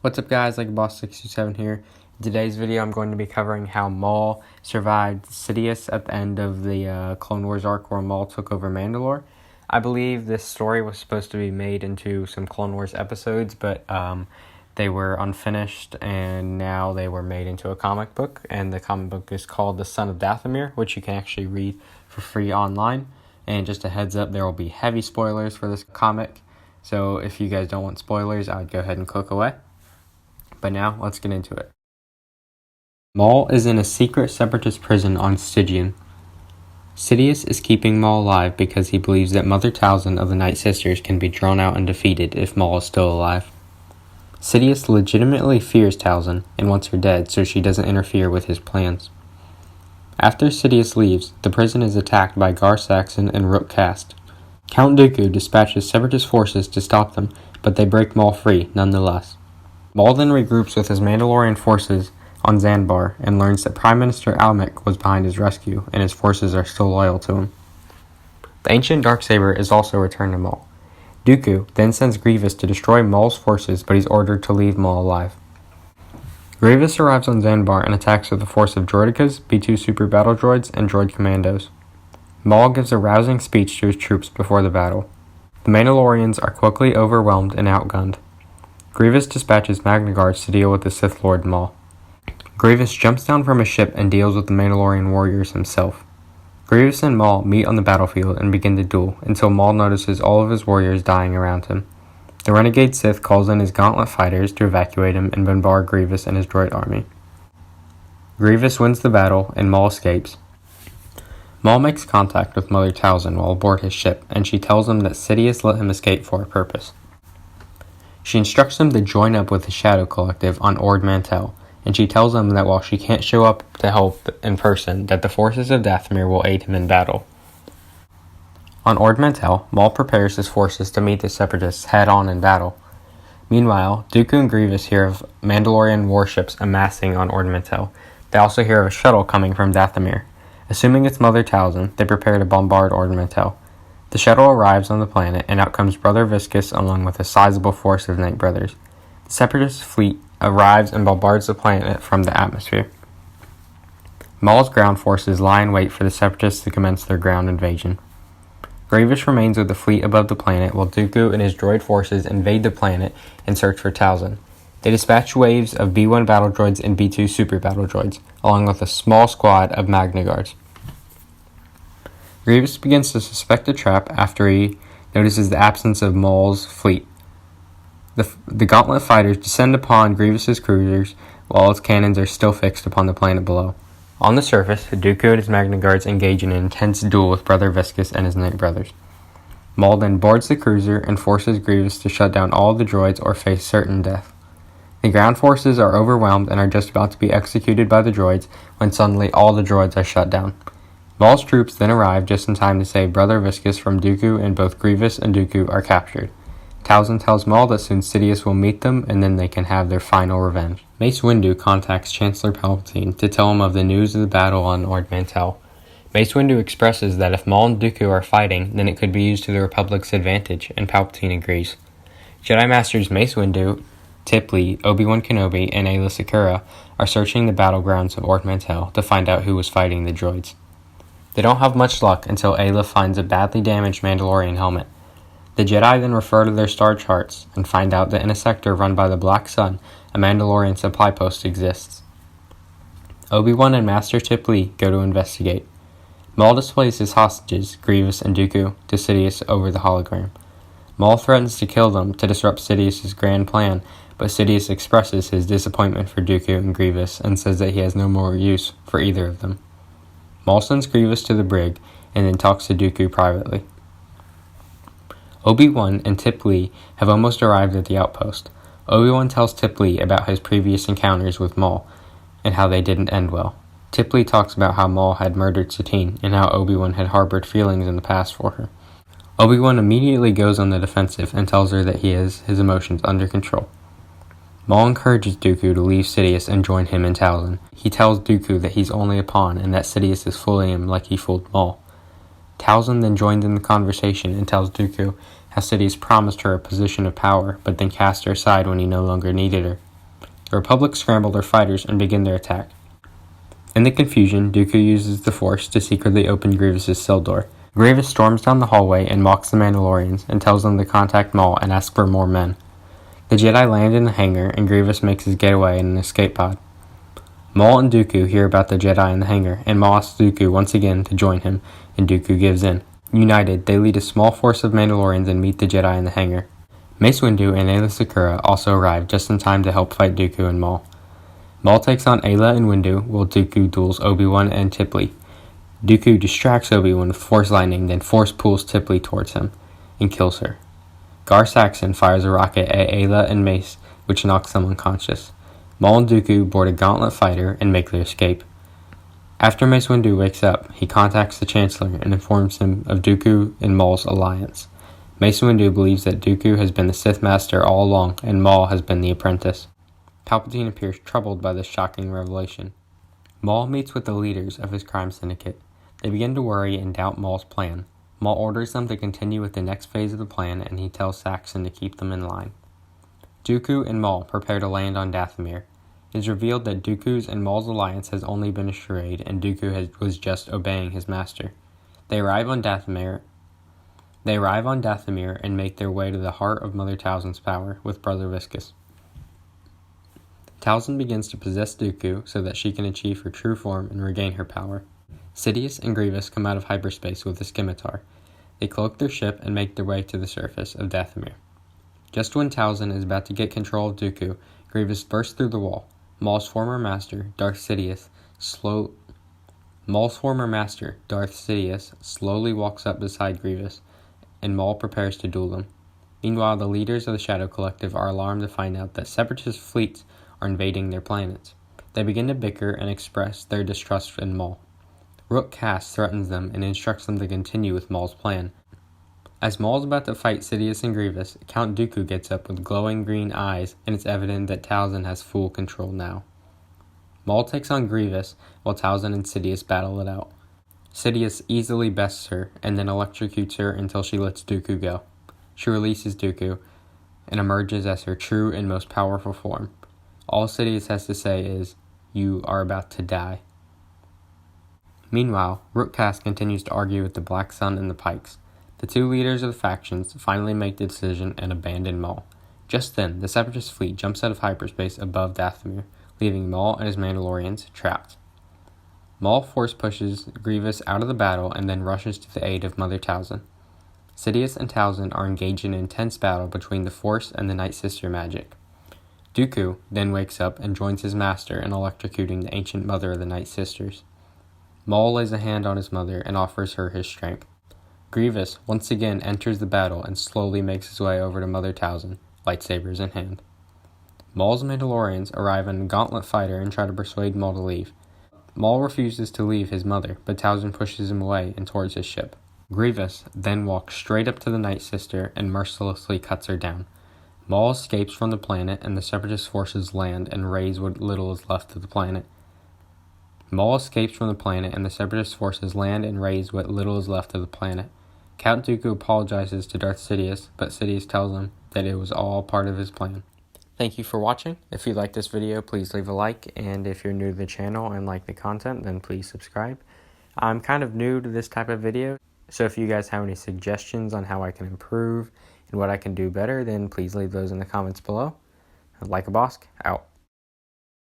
What's up guys, like Bossk here. In today's video I'm going to be covering how Maul survived Sidious at the end of the Clone Wars arc where Maul took over Mandalore. I believe this story was supposed to be made into some Clone Wars episodes, but they were unfinished and now they were made into a comic book, and the comic book is called The Son of Dathomir, which you can actually read for free online. And just a heads up, there will be heavy spoilers for this comic, so if you guys don't want spoilers, I would go ahead and click away. But now, let's get into it. Maul is in a secret separatist prison on Stygian. Sidious is keeping Maul alive because he believes that Mother Talzin of the Night Sisters can be drawn out and defeated if Maul is still alive. Sidious legitimately fears Talzin and wants her dead so she doesn't interfere with his plans. After Sidious leaves, the prison is attacked by Gar Saxon and Rook Kast. Count Dooku dispatches separatist forces to stop them, but they break Maul free nonetheless. Maul then regroups with his Mandalorian forces on Zanbar and learns that Prime Minister Almec was behind his rescue and his forces are still loyal to him. The ancient Darksaber is also returned to Maul. Dooku then sends Grievous to destroy Maul's forces, but he's ordered to leave Maul alive. Grievous arrives on Zanbar and attacks with a force of droidekas, B-2 super battle droids, and droid commandos. Maul gives a rousing speech to his troops before the battle. The Mandalorians are quickly overwhelmed and outgunned. Grievous dispatches Magna Guards to deal with the Sith Lord Maul. Grievous jumps down from a ship and deals with the Mandalorian warriors himself. Grievous and Maul meet on the battlefield and begin to duel until Maul notices all of his warriors dying around him. The renegade Sith calls in his gauntlet fighters to evacuate him and bombard Grievous and his droid army. Grievous wins the battle and Maul escapes. Maul makes contact with Mother Talzin while aboard his ship, and she tells him that Sidious let him escape for a purpose. She instructs him to join up with the Shadow Collective on Ord Mantell, and she tells him that while she can't show up to help in person, that the forces of Dathomir will aid him in battle. On Ord Mantell, Maul prepares his forces to meet the Separatists head-on in battle. Meanwhile, Dooku and Grievous hear of Mandalorian warships amassing on Ord Mantell. They also hear of a shuttle coming from Dathomir. Assuming it's Mother Talzin, they prepare to bombard Ord Mantell. The shuttle arrives on the planet, and out comes Brother Viscus along with a sizable force of Night Brothers. The Separatist fleet arrives and bombards the planet from the atmosphere. Maul's ground forces lie in wait for the Separatists to commence their ground invasion. Grievous remains with the fleet above the planet while Dooku and his droid forces invade the planet and search for Talzin. They dispatch waves of B-1 battle droids and B-2 super battle droids, along with a small squad of Magna Guards. Grievous begins to suspect a trap after he notices the absence of Maul's fleet. The Gauntlet fighters descend upon Grievous's cruisers while its cannons are still fixed upon the planet below. On the surface, Dooku and his Magna Guards engage in an intense duel with Brother Viscus and his Night Brothers. Maul then boards the cruiser and forces Grievous to shut down all the droids or face certain death. The ground forces are overwhelmed and are just about to be executed by the droids when suddenly all the droids are shut down. Maul's troops then arrive just in time to save Brother Viscus from Dooku, and both Grievous and Dooku are captured. Talzin tells Maul that soon Sidious will meet them, and then they can have their final revenge. Mace Windu contacts Chancellor Palpatine to tell him of the news of the battle on Ord Mantell. Mace Windu expresses that if Maul and Dooku are fighting, then it could be used to the Republic's advantage, and Palpatine agrees. Jedi Masters Mace Windu, Tip Lee, Obi-Wan Kenobi, and Aayla Secura are searching the battlegrounds of Ord Mantell to find out who was fighting the droids. They don't have much luck until Aayla finds a badly damaged Mandalorian helmet. The Jedi then refer to their star charts and find out that in a sector run by the Black Sun, a Mandalorian supply post exists. Obi-Wan and Master Tip Lee go to investigate. Maul displays his hostages, Grievous and Dooku, to Sidious over the hologram. Maul threatens to kill them to disrupt Sidious's grand plan, but Sidious expresses his disappointment for Dooku and Grievous and says that he has no more use for either of them. Maul sends Grievous to the brig and then talks to Dooku privately. Obi-Wan and Tip Lee have almost arrived at the outpost. Obi-Wan tells Tip Lee about his previous encounters with Maul and how they didn't end well. Tip Lee talks about how Maul had murdered Satine and how Obi-Wan had harbored feelings in the past for her. Obi-Wan immediately goes on the defensive and tells her that he has his emotions under control. Maul encourages Dooku to leave Sidious and join him in Talzin. He tells Dooku that he's only a pawn and that Sidious is fooling him like he fooled Maul. Talzin then joins in the conversation and tells Dooku how Sidious promised her a position of power, but then cast her aside when he no longer needed her. the Republic scramble their fighters and begin their attack. In the confusion, Dooku uses the Force to secretly open Grievous's cell door. Grievous storms down the hallway and mocks the Mandalorians and tells them to contact Maul and ask for more men. The Jedi land in the hangar and Grievous makes his getaway in an escape pod. Maul and Dooku hear about the Jedi in the hangar, and Maul asks Dooku once again to join him, and Dooku gives in. United, they lead a small force of Mandalorians and meet the Jedi in the hangar. Mace Windu and Aayla Secura also arrive just in time to help fight Dooku and Maul. Maul takes on Aayla and Windu, while Dooku duels Obi-Wan and Tipley. Dooku distracts Obi-Wan with Force Lightning, then Force pulls Tipley towards him, and kills her. Gar Saxon fires a rocket at Aayla and Mace, which knocks them unconscious. Maul and Dooku board a gauntlet fighter and make their escape. After Mace Windu wakes up, he contacts the Chancellor and informs him of Dooku and Maul's alliance. Mace Windu believes that Dooku has been the Sith Master all along, and Maul has been the apprentice. Palpatine appears troubled by this shocking revelation. Maul meets with the leaders of his crime syndicate. They begin to worry and doubt Maul's plan. Maul orders them to continue with the next phase of the plan, and he tells Saxon to keep them in line. Dooku and Maul prepare to land on Dathomir. It is revealed that Dooku's and Maul's alliance has only been a charade, and Dooku was just obeying his master. They arrive on Dathomir and make their way to the heart of Mother Talzin's power with Brother Viscus. Talzin begins to possess Dooku so that she can achieve her true form and regain her power. Sidious and Grievous come out of hyperspace with a scimitar. They cloak their ship and make their way to the surface of Dathomir. Just when Talzin is about to get control of Dooku, Grievous bursts through the wall. Maul's former master, Darth Sidious, slowly walks up beside Grievous, and Maul prepares to duel him. Meanwhile, the leaders of the Shadow Collective are alarmed to find out that Separatist fleets are invading their planets. They begin to bicker and express their distrust in Maul. Rook Cass threatens them and instructs them to continue with Maul's plan. As Maul is about to fight Sidious and Grievous, Count Dooku gets up with glowing green eyes, and it's evident that Talzin has full control now. Maul takes on Grievous, while Talzin and Sidious battle it out. Sidious easily bests her, and then electrocutes her until she lets Dooku go. She releases Dooku, and emerges as her true and most powerful form. All Sidious has to say is, "You are about to die." Meanwhile, Rook Cass continues to argue with the Black Sun and the Pikes. The two leaders of the factions finally make the decision and abandon Maul. Just then, the Separatist fleet jumps out of hyperspace above Dathomir, leaving Maul and his Mandalorians trapped. Maul force pushes Grievous out of the battle and then rushes to the aid of Mother Talzin. Sidious and Talzin are engaged in an intense battle between the Force and the Night Sister magic. Dooku then wakes up and joins his master in electrocuting the ancient mother of the Night Sisters. Maul lays a hand on his mother and offers her his strength. Grievous once again enters the battle and slowly makes his way over to Mother Talzin, lightsabers in hand. Maul's Mandalorians arrive on a gauntlet fighter and try to persuade Maul to leave. Maul refuses to leave his mother, but Talzin pushes him away and towards his ship. Grievous then walks straight up to the Night Sister and mercilessly cuts her down. Maul escapes from the planet and the Separatist forces land and raze what little is left of the planet. Count Dooku apologizes to Darth Sidious, but Sidious tells him that it was all part of his plan. Thank you for watching. If you liked this video, please leave a like, and if you're new to the channel and like the content, then please subscribe. I'm kind of new to this type of video, so if you guys have any suggestions on how I can improve and what I can do better, then please leave those in the comments below. Like a Bossk, out.